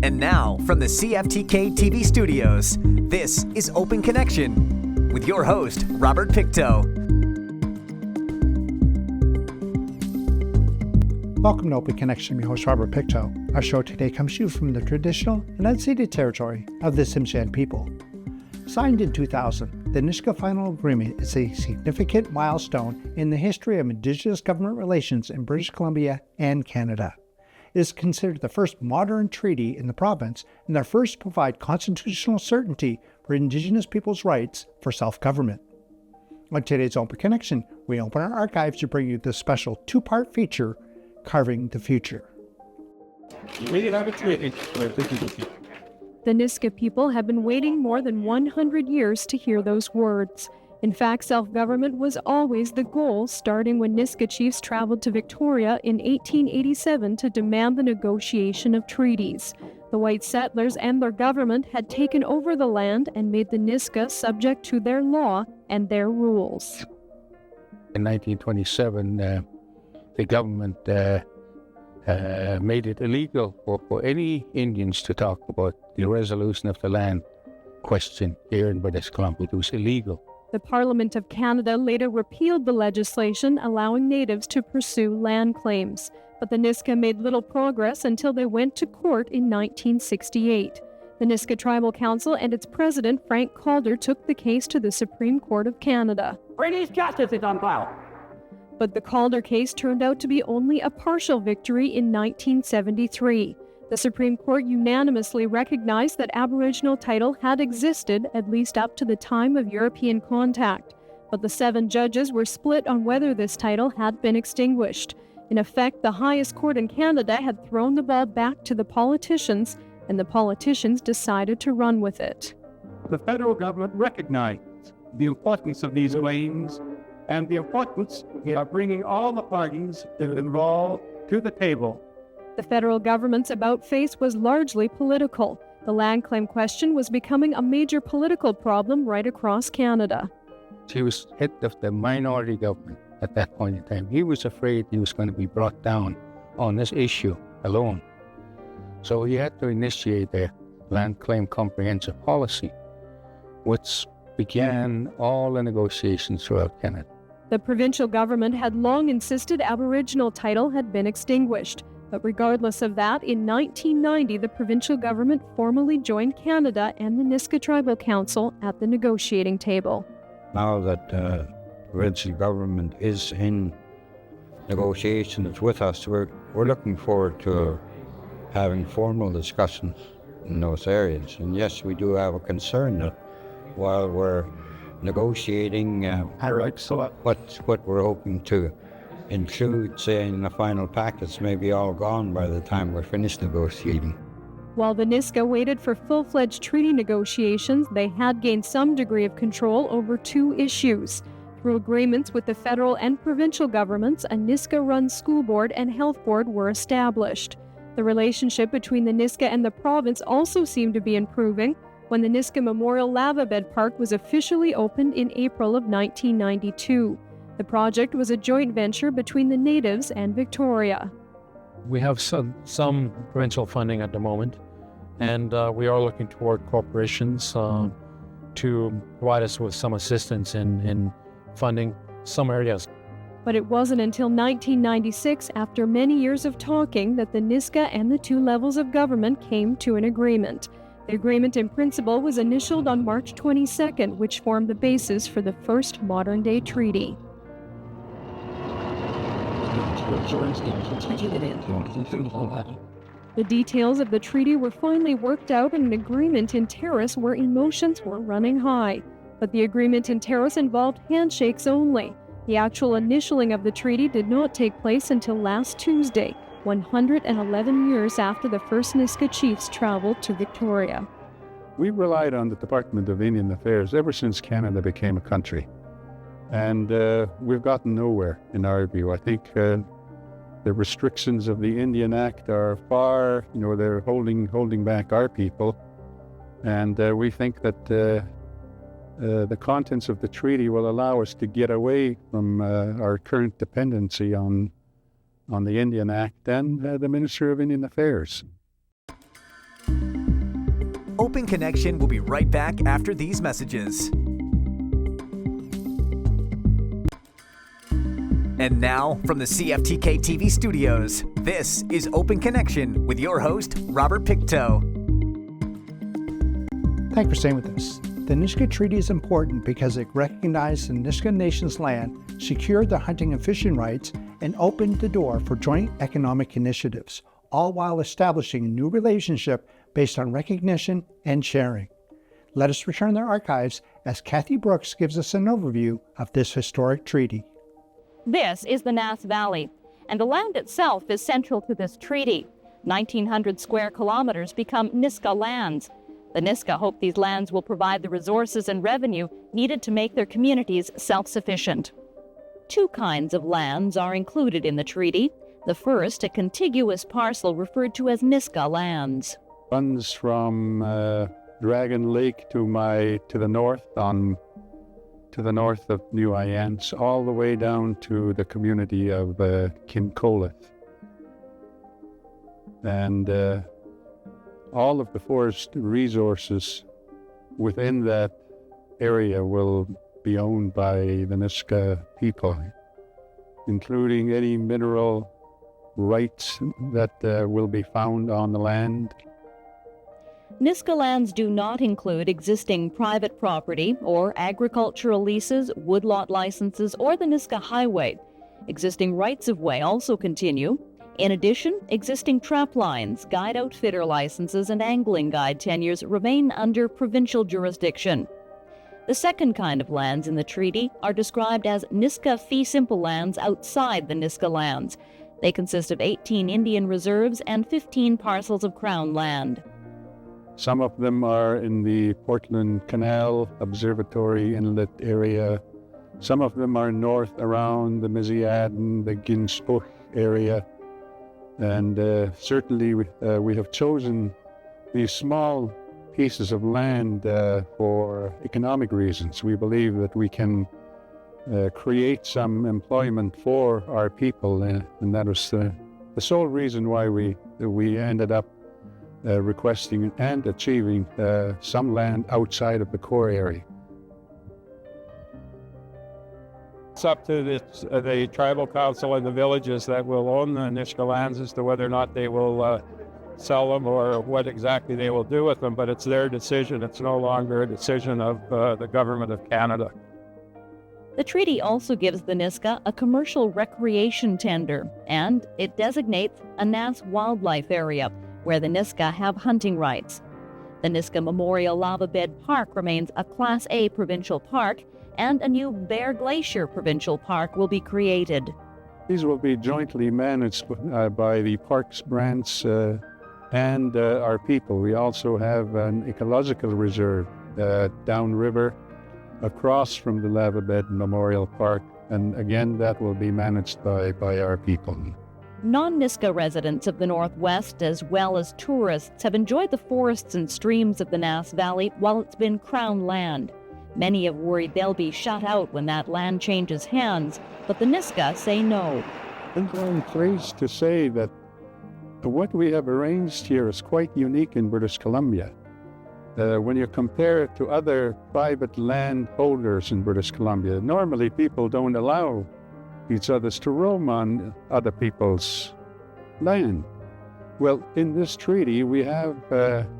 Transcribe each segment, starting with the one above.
And now, from the CFTK-TV studios, this is Open Connection with your host, Robert Pictou. Welcome to Open Connection. I'm your host, Robert Pictou. Our show today comes to you from the traditional and unceded territory of the Tsimshian people. Signed in 2000, the Nisga'a Final Agreement is a significant milestone in the history of Indigenous government relations in British Columbia and Canada. It is considered the first modern treaty in the province and the first to provide constitutional certainty for Indigenous people's rights for self-government. On today's Open Connection, we open our archives to bring you this special two-part feature, Carving the Future. The Nisga'a people have been waiting more than 100 years to hear those words. In fact, self-government was always the goal, starting when Nisga'a chiefs traveled to Victoria in 1887 to demand the negotiation of treaties. The white settlers and their government had taken over the land and made the Nisga'a subject to their law and their rules. In 1927, the government made it illegal for any Indians to talk about the resolution of the land question here in British Columbia. It was illegal. The Parliament of Canada later repealed the legislation allowing natives to pursue land claims, but the Nisga'a made little progress until they went to court in 1968. The Nisga'a Tribal Council and its president, Frank Calder, took the case to the Supreme Court of Canada. British justice is on file. But the Calder case turned out to be only a partial victory in 1973. The Supreme Court unanimously recognized that Aboriginal title had existed at least up to the time of European contact, but the 7 judges were split on whether this title had been extinguished. In effect, the highest court in Canada had thrown the ball back to the politicians, and the politicians decided to run with it. The federal government recognized the importance of these claims and the importance of bringing all the parties involved to the table. The federal government's about-face was largely political. The land claim question was becoming a major political problem right across Canada. He was head of the minority government at that point in time. He was afraid he was going to be brought down on this issue alone. So he had to initiate a land claim comprehensive policy, which began all the negotiations throughout Canada. The provincial government had long insisted Aboriginal title had been extinguished. But regardless of that, in 1990, the provincial government formally joined Canada and the Nisga'a Tribal Council at the negotiating table. Now that the provincial government is in negotiations with us, we're looking forward to having formal discussions in those areas. And yes, we do have a concern that while we're negotiating what we're hoping to include, say, in the final package may be all gone by the time we're finished negotiating. While the Nisga'a waited for full-fledged treaty negotiations, they had gained some degree of control over 2 issues. Through agreements with the federal and provincial governments, a Nisga'a-run school board and health board were established. The relationship between the Nisga'a and the province also seemed to be improving when the Nisga'a Memorial Lava Bed Park was officially opened in April of 1992. The project was a joint venture between the natives and Victoria. We have some provincial funding at the moment, and we are looking toward corporations to provide us with some assistance in funding some areas. But it wasn't until 1996, after many years of talking, that the Nisga'a and the 2 levels of government came to an agreement. The agreement in principle was initialed on March 22nd, which formed the basis for the first modern-day treaty. The details of the treaty were finally worked out in an agreement in Terrace where emotions were running high. But the agreement in Terrace involved handshakes only. The actual initialing of the treaty did not take place until last Tuesday, 111 years after the first Nisga'a chiefs traveled to Victoria. We've relied on the Department of Indian Affairs ever since Canada became a country. And we've gotten nowhere, in our view. I think the restrictions of the Indian Act are far, they're holding back our people. And we think that the contents of the treaty will allow us to get away from our current dependency on the Indian Act and the Minister of Indian Affairs. Open Connection will be right back after these messages. And now, from the CFTK-TV studios, this is Open Connection with your host, Robert Pictou. Thanks for staying with us. The Nisga'a Treaty is important because it recognized the Nisga'a Nation's land, secured their hunting and fishing rights, and opened the door for joint economic initiatives, all while establishing a new relationship based on recognition and sharing. Let us return to the archives as Kathy Brooks gives us an overview of this historic treaty. This is the Nass Valley, and the land itself is central to this treaty. 1,900 square kilometers become Nisga'a lands. The Nisga'a hope these lands will provide the resources and revenue needed to make their communities self-sufficient. Two kinds of lands are included in the treaty. The first, a contiguous parcel referred to as Nisga'a lands. Runs from Dragon Lake to the north of New Ayance, all the way down to the community of Kincolith. And all of the forest resources within that area will be owned by the Nisga'a people, including any mineral rights that will be found on the land. Nisga'a lands do not include existing private property or agricultural leases, woodlot licenses, or the Nisga'a Highway. Existing rights-of-way also continue. In addition, existing trap lines, guide outfitter licenses, and angling guide tenures remain under provincial jurisdiction. The second kind of lands in the treaty are described as Nisga'a fee simple lands outside the Nisga'a lands. They consist of 18 Indian reserves and 15 parcels of Crown land. Some of them are in the Portland Canal Observatory Inlet area. Some of them are north around the Miziaden, the Ginsbuch area. And certainly we have chosen these small pieces of land for economic reasons. We believe that we can create some employment for our people, and that was the sole reason why we ended up requesting and achieving some land outside of the core area. It's up to the tribal council and the villages that will own the Nisga'a lands as to whether or not they will sell them or what exactly they will do with them, but it's their decision. It's no longer a decision of the Government of Canada. The treaty also gives the Nisga'a a commercial recreation tender, and it designates a Nass wildlife area where the Nisga'a have hunting rights. The Nisga'a Memorial Lava Bed Park remains a Class A provincial park, and a new Bear Glacier Provincial Park will be created. These will be jointly managed by the Parks Branch and our people. We also have an ecological reserve downriver across from the Lava Bed Memorial Park, and again that will be managed by our people. Non-Nisga'a residents of the Northwest, as well as tourists, have enjoyed the forests and streams of the Nass Valley while it's been Crown land. Many have worried they'll be shut out when that land changes hands, but the Nisga'a say no. I'm pleased to say that what we have arranged here is quite unique in British Columbia. When you compare it to other private land holders in British Columbia, normally people don't allow each other to roam on other people's land. Well, in this treaty, we have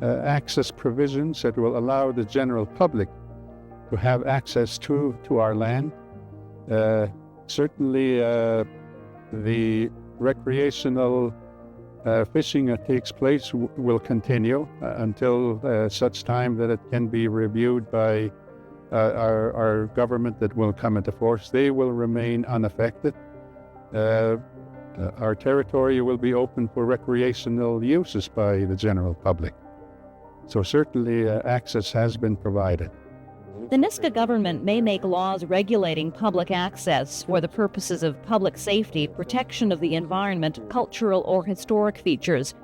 access provisions that will allow the general public to have access to our land. Certainly, the recreational fishing that takes place will continue until such time that it can be reviewed by our government that will come into force. They will remain unaffected. Our territory will be open for recreational uses by the general public. So certainly access has been provided. The Nisga'a government may make laws regulating public access for the purposes of public safety, protection of the environment, cultural or historic features.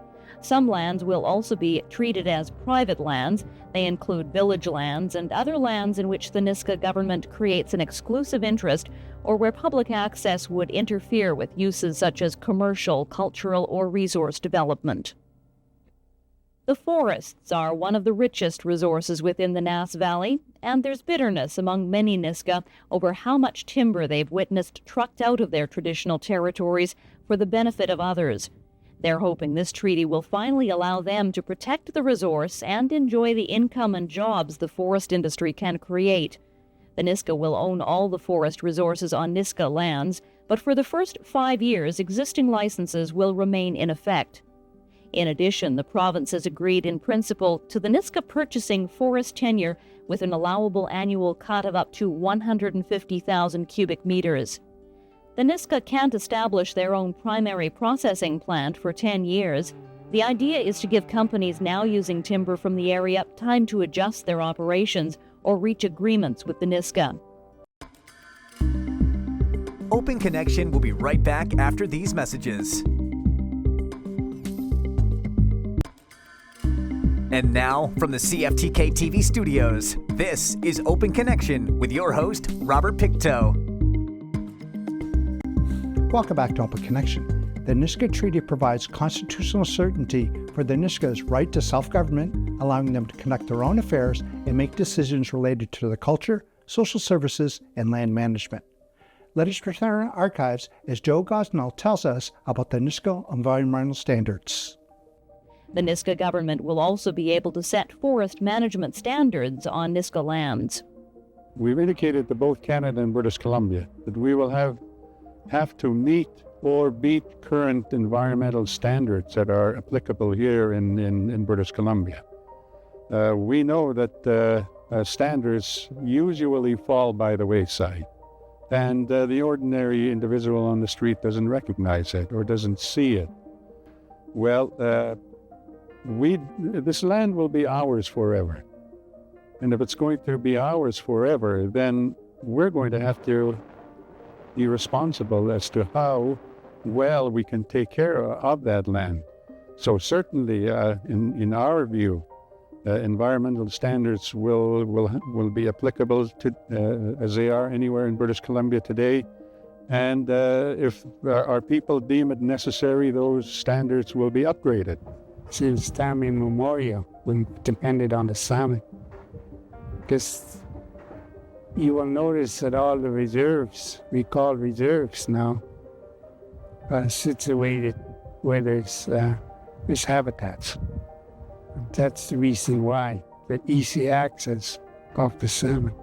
Some lands will also be treated as private lands. They include village lands and other lands in which the Nisga'a government creates an exclusive interest or where public access would interfere with uses such as commercial, cultural, or resource development. The forests are one of the richest resources within the Nass Valley, and there's bitterness among many Nisga'a over how much timber they've witnessed trucked out of their traditional territories for the benefit of others. They're hoping this treaty will finally allow them to protect the resource and enjoy the income and jobs the forest industry can create. The Nisga'a will own all the forest resources on Nisga'a lands, but for the first 5 years, existing licenses will remain in effect. In addition, the province has agreed in principle to the Nisga'a purchasing forest tenure with an allowable annual cut of up to 150,000 cubic meters. The Nisga'a can't establish their own primary processing plant for 10 years. The idea is to give companies now using timber from the area time to adjust their operations or reach agreements with the Nisga'a. Open Connection will be right back after these messages. And now, from the CFTK-TV studios, this is Open Connection with your host, Robert Pictou. Welcome back to Open Connection. The Nisga'a Treaty provides constitutional certainty for the Nisga's right to self-government, allowing them to conduct their own affairs and make decisions related to their culture, social services, and land management. Let us return to our archives as Joe Gosnell tells us about the Nisga'a environmental standards. The Nisga'a government will also be able to set forest management standards on Nisga'a lands. We've indicated to both Canada and British Columbia that we will have to meet or beat current environmental standards that are applicable here in British Columbia. We know that standards usually fall by the wayside, and the ordinary individual on the street doesn't recognize it or doesn't see it. Well, this land will be ours forever. And if it's going to be ours forever, then we're going to have to be responsible as to how well we can take care of that land. So certainly, in our view, environmental standards will be applicable to as they are anywhere in British Columbia today. And if our people deem it necessary, those standards will be upgraded. Since time immemorial, we depended on the salmon. Because you will notice that all the reserves, we call reserves now, are situated where there's habitats. That's the reason why, the easy access of the salmon.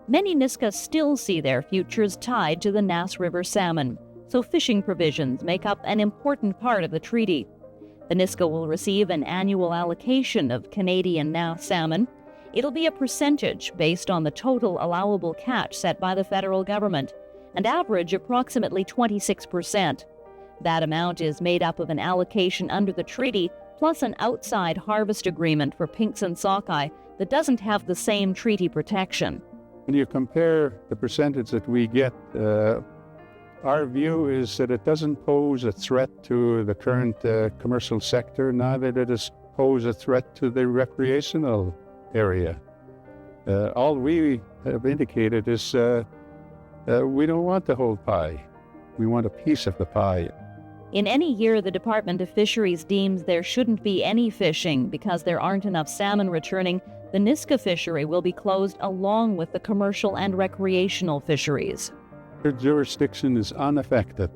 Many Nisga'a still see their futures tied to the Nass River salmon, so fishing provisions make up an important part of the treaty. The Nisga'a will receive an annual allocation of Canadian Nass salmon. It'll be a percentage based on the total allowable catch set by the federal government, and average approximately 26%. That amount is made up of an allocation under the treaty, plus an outside harvest agreement for pinks and sockeye that doesn't have the same treaty protection. When you compare the percentage that we get, our view is that it doesn't pose a threat to the current commercial sector, neither did it pose a threat to the recreational area. All we have indicated is we don't want the whole pie. We want a piece of the pie. In any year, the Department of Fisheries deems there shouldn't be any fishing because there aren't enough salmon returning, the Nisga'a fishery will be closed along with the commercial and recreational fisheries. Their jurisdiction is unaffected.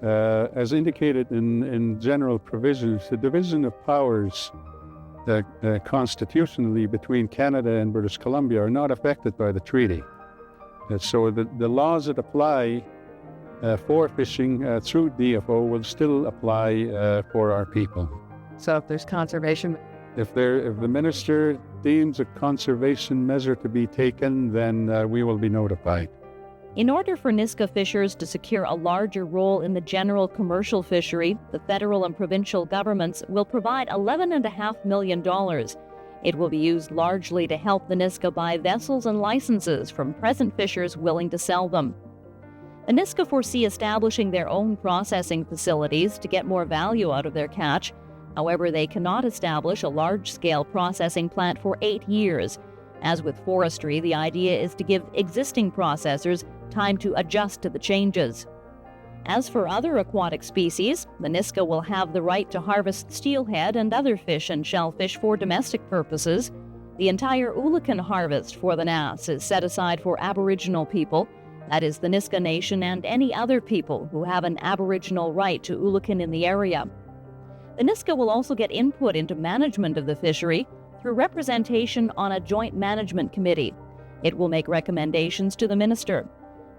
As indicated in general provisions, the division of powers constitutionally between Canada and British Columbia are not affected by the treaty. So the laws that apply for fishing through DFO will still apply for our people. So if there's conservation... If the minister deems a conservation measure to be taken, then we will be notified. In order for Nisga'a fishers to secure a larger role in the general commercial fishery, the federal and provincial governments will provide $11.5 million. It will be used largely to help the Nisga'a buy vessels and licenses from present fishers willing to sell them. The Nisga'a foresee establishing their own processing facilities to get more value out of their catch. However, they cannot establish a large-scale processing plant for 8 years. As with forestry, the idea is to give existing processors time to adjust to the changes. As for other aquatic species, the Nisga'a will have the right to harvest steelhead and other fish and shellfish for domestic purposes. The entire Ulukan harvest for the Nass is set aside for Aboriginal people, that is the Nisga'a Nation and any other people who have an Aboriginal right to Ulukan in the area. The Nisga'a will also get input into management of the fishery through representation on a joint management committee. It will make recommendations to the minister.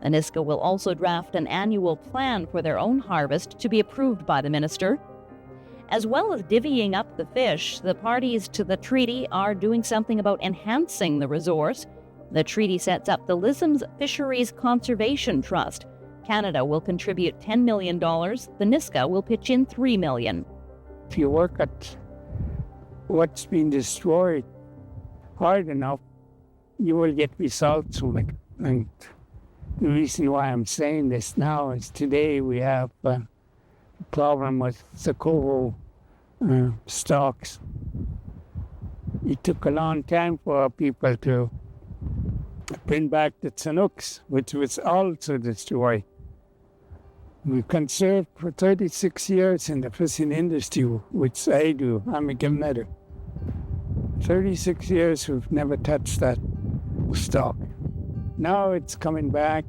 The Nisga'a will also draft an annual plan for their own harvest to be approved by the minister. As well as divvying up the fish, the parties to the treaty are doing something about enhancing the resource. The treaty sets up the Lism's Fisheries Conservation Trust. Canada will contribute $10 million. The Nisga'a will pitch in $3 million. If you work at what's been destroyed hard enough, you will get results from it. And the reason why I'm saying this now is today we have a problem with the coho stocks. It took a long time for people to bring back the Chinooks, which was also destroyed. We conserved for 36 years in the fishing industry, which I do. I'm a gimletter. 36 years we've never touched that stock. Now it's coming back.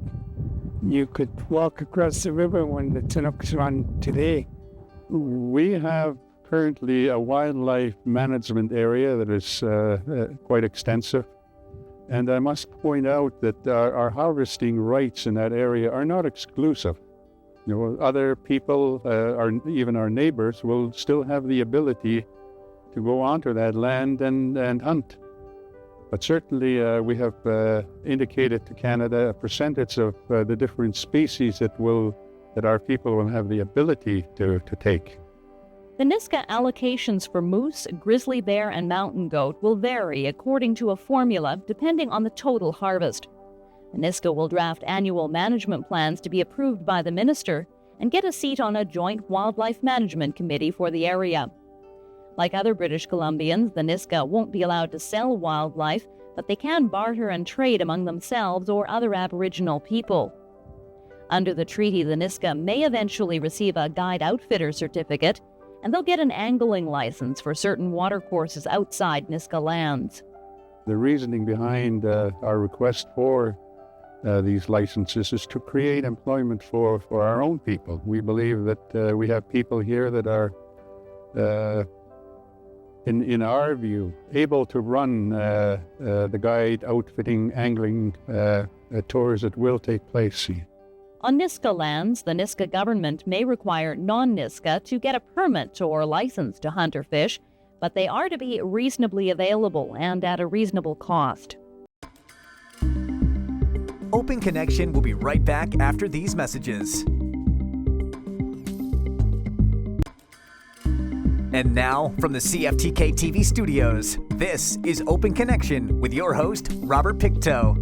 You could walk across the river when the Chinooks run today. We have currently a wildlife management area that is quite extensive. And I must point out that our harvesting rights in that area are not exclusive. You know, other people, even our neighbors, will still have the ability to go onto that land and hunt. But certainly we have indicated to Canada a percentage of the different species that our people will have the ability to take. The Nisga'a allocations for moose, grizzly bear, and mountain goat will vary according to a formula depending on the total harvest. The Nisga'a will draft annual management plans to be approved by the minister and get a seat on a joint wildlife management committee for the area. Like other British Columbians, the Nisga'a won't be allowed to sell wildlife, but they can barter and trade among themselves or other Aboriginal people. Under the treaty, the Nisga'a may eventually receive a guide outfitter certificate, and they'll get an angling license for certain watercourses outside Nisga'a lands. The reasoning behind our request for these licenses is to create employment for our own people. We believe that we have people here that are, in our view, able to run the guide, outfitting, angling tours that will take place. On Nisga'a lands, the Nisga'a government may require non-Nisga'a to get a permit or license to hunt or fish, but they are to be reasonably available and at a reasonable cost. Open Connection will be right back after these messages. And now, from the CFTK-TV studios, this is Open Connection with your host, Robert Pictou.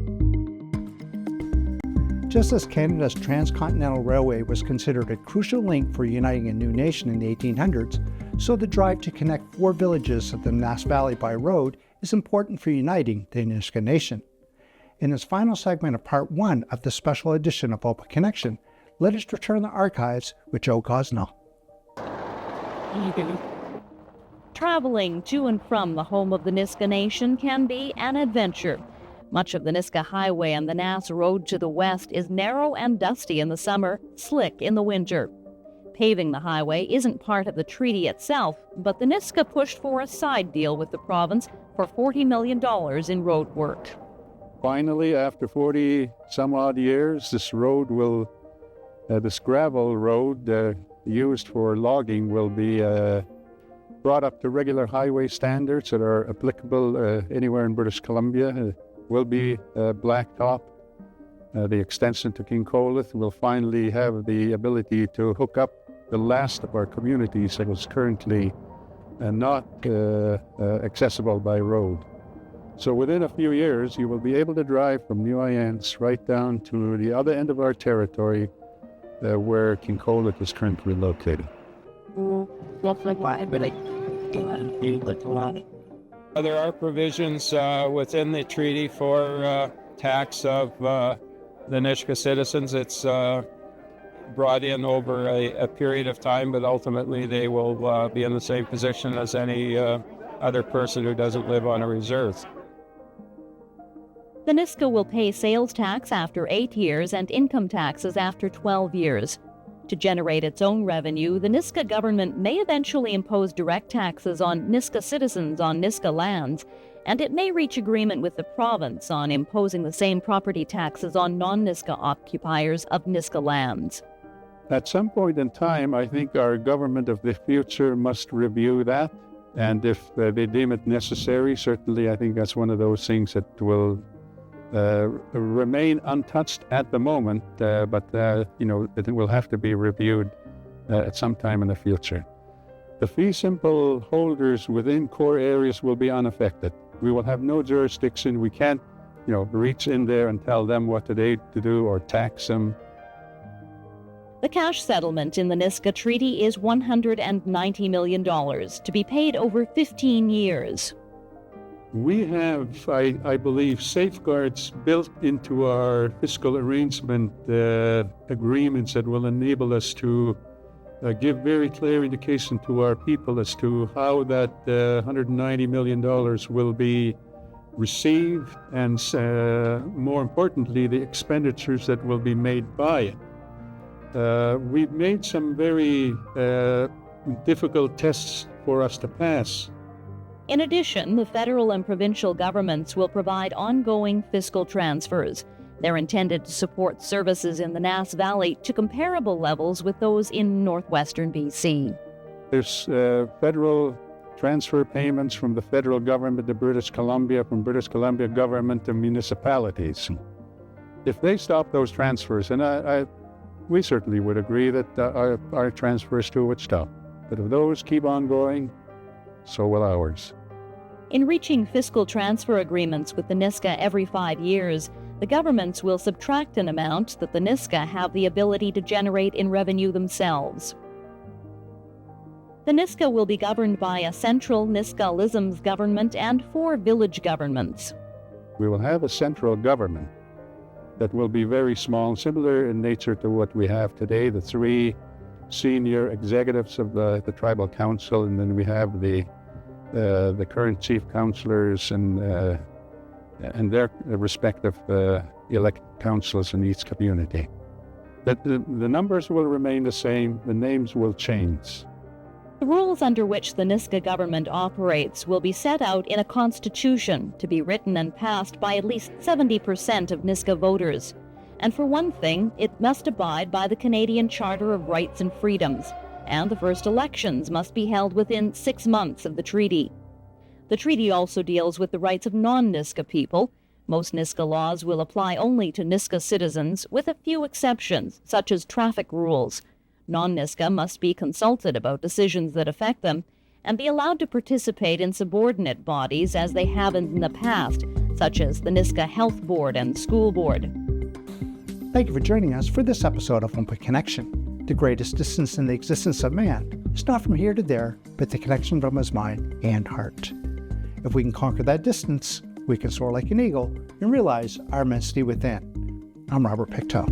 Just as Canada's transcontinental railway was considered a crucial link for uniting a new nation in the 1800s, so the drive to connect 4 villages of the Nass Valley by road is important for uniting the Nisga'a Nation. In this final segment of Part 1 of the special edition of Open Connection, let us return the archives with Joe Gosnell. Traveling to and from the home of the Nisga'a Nation can be an adventure. Much of the Nisga'a Highway and the Nass Road to the west is narrow and dusty in the summer, slick in the winter. Paving the highway isn't part of the treaty itself, but the Nisga'a pushed for a side deal with the province for $40 million in road work. Finally, after 40 some odd years, this road will, this gravel road used for logging will be brought up to regular highway standards that are applicable anywhere in British Columbia. Will be blacktop. The extension to Kincolith will finally have the ability to hook up the last of our communities that was currently not accessible by road. So within a few years, you will be able to drive from New Orleans right down to the other end of our territory where Kincolith is currently located. There are provisions within the treaty for tax of the Nisga'a citizens. It's brought in over a period of time, but ultimately they will be in the same position as any other person who doesn't live on a reserve. The Nisga'a will pay sales tax after 8 years and income taxes after 12 years. To generate its own revenue, the Nisga'a government may eventually impose direct taxes on Nisga'a citizens on Nisga'a lands, and it may reach agreement with the province on imposing the same property taxes on non-Nisga'a occupiers of Nisga'a lands. At some point in time, I think our government of the future must review that. And if they deem it necessary, certainly I think that's one of those things that will remain untouched at the moment, but it will have to be reviewed at some time in the future. The fee simple holders within core areas will be unaffected. We will have no jurisdiction. We can't, reach in there and tell them what to do or tax them. The cash settlement in the Nisga'a Treaty is $190 million, to be paid over 15 years. We have, I believe, safeguards built into our fiscal arrangement agreements that will enable us to give very clear indication to our people as to how that $190 million will be received, and more importantly, the expenditures that will be made by it. We've made some very difficult tests for us to pass. In addition, the federal and provincial governments will provide ongoing fiscal transfers. They're intended to support services in the Nass Valley to comparable levels with those in northwestern BC. There's federal transfer payments from the federal government to British Columbia, from British Columbia government to municipalities. If they stop those transfers, and we certainly would agree that our transfers too would stop. But if those keep on going, so will ours. In reaching fiscal transfer agreements with the Nisga'a every 5 years, the governments will subtract an amount that the Nisga'a have the ability to generate in revenue themselves. The Nisga'a will be governed by a central Nisga'a-lisms government and 4 village governments. We will have a central government that will be very small, similar in nature to what we have today, the 3 senior executives of the tribal council, and then we have the current chief councillors and their respective elected councils in each community. That the numbers will remain the same, the names will change. The rules under which the Nisga'a government operates will be set out in a constitution to be written and passed by at least 70% of Nisga'a voters. And for one thing, it must abide by the Canadian Charter of Rights and Freedoms, and the first elections must be held within 6 months of the treaty. The treaty also deals with the rights of non-Nisga'a people. Most Nisga'a laws will apply only to Nisga'a citizens, with a few exceptions, such as traffic rules. Non-Nisga'a must be consulted about decisions that affect them, and be allowed to participate in subordinate bodies as they have in the past, such as the Nisga'a Health Board and School Board. Thank you for joining us for this episode of Open Connection. The greatest distance in the existence of man is not from here to there, but the connection from his mind and heart. If we can conquer that distance, we can soar like an eagle and realize our immensity within. I'm Robert Pictou.